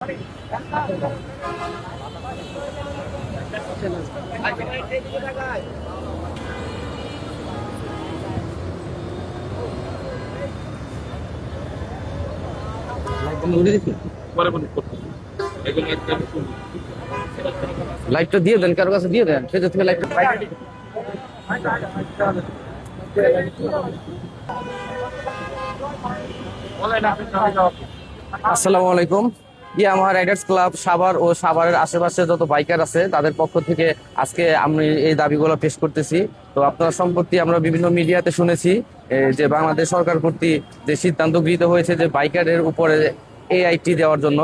লাইটটা দিয়ে দেন, কারো কাছে দিয়ে দেন, সেটা থেকে লাইটটা। আসসালামু আলাইকুম। আমার রাইডার্স ক্লাব সাভার ও সাভারের আশেপাশে যত বাইকার আছে তাদের পক্ষ থেকে আজকে আমি এই দাবিগুলো পেশ করতেছি। তো আপনার সম্প্রতি আমরা বিভিন্ন মিডিয়াতে শুনেছি যে বাংলাদেশ সরকার কর্তৃক যে সিদ্ধান্ত গৃহীত হয়েছে যে বাইকারের উপরে এআইটি দেওয়ার জন্য,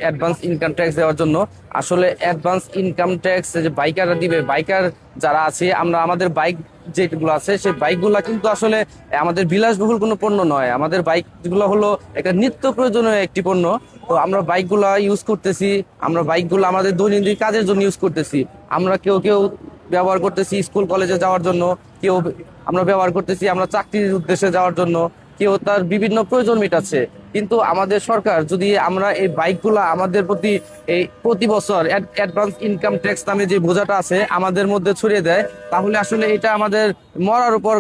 অ্যাডভান্স ইনকাম ট্যাক্স দেওয়ার জন্য। আসলে অ্যাডভান্স ইনকাম ট্যাক্স যে বাইকাররা দিবে, বাইকার যারা আছে, আমরা আমাদের বাইক যেগুলো আছে সেই বাইকগুলো কিন্তু আসলে আমাদের বিলাসবহুল কোনো পণ্য নয়। আমাদের বাইকগুলো হলো একটা নিত্য প্রয়োজনীয় একটি পণ্য। তো আমরা বাইকগুলা ইউজ করতেছি, আমরা বাইকগুলো আমাদের দৈনন্দিন কাজের জন্য ইউজ করতেছি। আমরা কেউ কেউ ব্যবহার করতেছি স্কুল কলেজে যাওয়ার জন্য, কেউ আমরা ব্যবহার করতেছি আমরা চাকরির উদ্দেশ্যে যাওয়ার জন্য, কেউ তার বিভিন্ন প্রয়োজন মেটাচ্ছে। কিন্তু আমাদের সরকার যদি আমরা এই বাইকগুলা আমাদের প্রতি এই প্রতি বছর অ্যাডভান্স ইনকাম ট্যাক্স নামে যে বোঝাটা আছে আমাদের মধ্যে ছড়িয়ে দেয়, তাহলে আসলে এটা আমাদের মরার উপর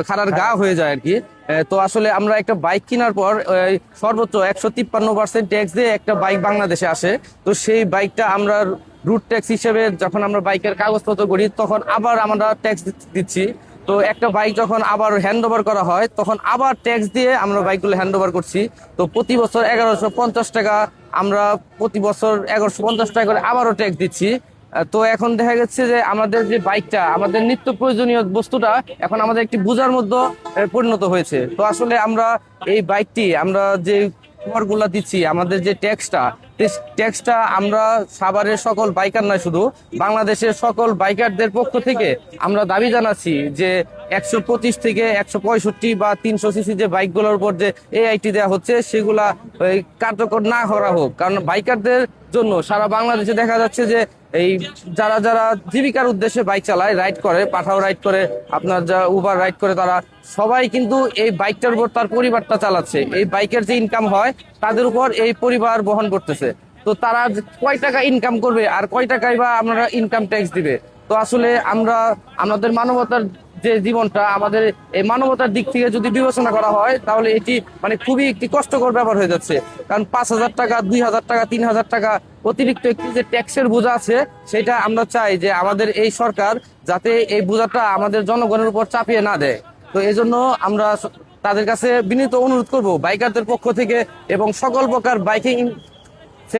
খাড়ার গা হয়ে যায় আর কি। তো আসলে আমরা একটা বাইক কেনার পর সর্বোচ্চ 153% ট্যাক্স দিয়ে একটা বাইক বাংলাদেশে আসে। তো সেই বাইকটা আমরা রুট ট্যাক্স হিসেবে যখন আমরা বাইকের কাগজপত্র করি তখন আবার আমরা ট্যাক্স দিচ্ছি। তো একটা বাইক যখন আবার হ্যান্ড ওভার করা হয় তখন আবার ট্যাক্স দিয়ে আমরা বাইকগুলো হ্যান্ড ওভার করছি। তো প্রতি বছর 1150 টাকা, আমরা প্রতি বছর 1150 টাকা করে আবারও ট্যাক্স দিচ্ছি। তো এখন দেখা যাচ্ছে যে আমাদের যে বাইকটা, আমাদের নিত্য প্রয়োজনীয় বস্তুটা এখন আমাদের একটি বোঝার মধ্যে পরিণত হয়েছে। তো আসলে আমরা এই বাইকটি আমরা যে করগুলা দিচ্ছি, আমাদের যে ট্যাক্সটা আমরা সাভারের সকল বাইকার নয়, শুধু বাংলাদেশের সকল বাইকারদের পক্ষ থেকে আমরা দাবি জানাচ্ছি যে 125 থেকে 165 বা 300 সিসি যে বাইকগুলোর উপর যে এআইটি দেওয়া হচ্ছে সেগুলা কার্যকর না করা হোক। কারণ বাইকারদের জন্য সারা বাংলাদেশে দেখা যাচ্ছে যে এই যারা যারা জীবিকার উদ্দেশ্যে বাইক চালায়, রাইড করে, পাঠাও রাইড করে, আপনার যা উবার রাইড করে, তারা সবাই কিন্তু এই বাইকটার উপর তার পরিবারটা চালাচ্ছে। এই বাইকের যে ইনকাম হয় তাদের উপর এই পরিবার বহন করতেছে। তো তারা কয় টাকা ইনকাম করবে আর কয় টাকায় বা আমরা ইনকাম ট্যাক্স দিবে? তো আসলে আমরা আমাদের মানবতার যে জীবনটা, আমাদের এই মানবতার দিক থেকে যদি বিবেচনা করা হয় তাহলে এটি মানে খুবই একটি কষ্টকর ব্যাপার হয়ে যাচ্ছে। কারণ 5,000 টাকা, 2,000 টাকা, 3,000 টাকা অতিরিক্ত একটি যে ট্যাক্সের বোঝা আছে, সেটা আমরা চাই যে আমাদের এই সরকার যাতে এই বোঝাটা আমাদের জনগণের উপর চাপিয়ে না দেয়। তো এই জন্য আমরা তাদের কাছে বিনীত অনুরোধ করব বাইকারদের পক্ষ থেকে এবং সকল প্রকার বাইকিং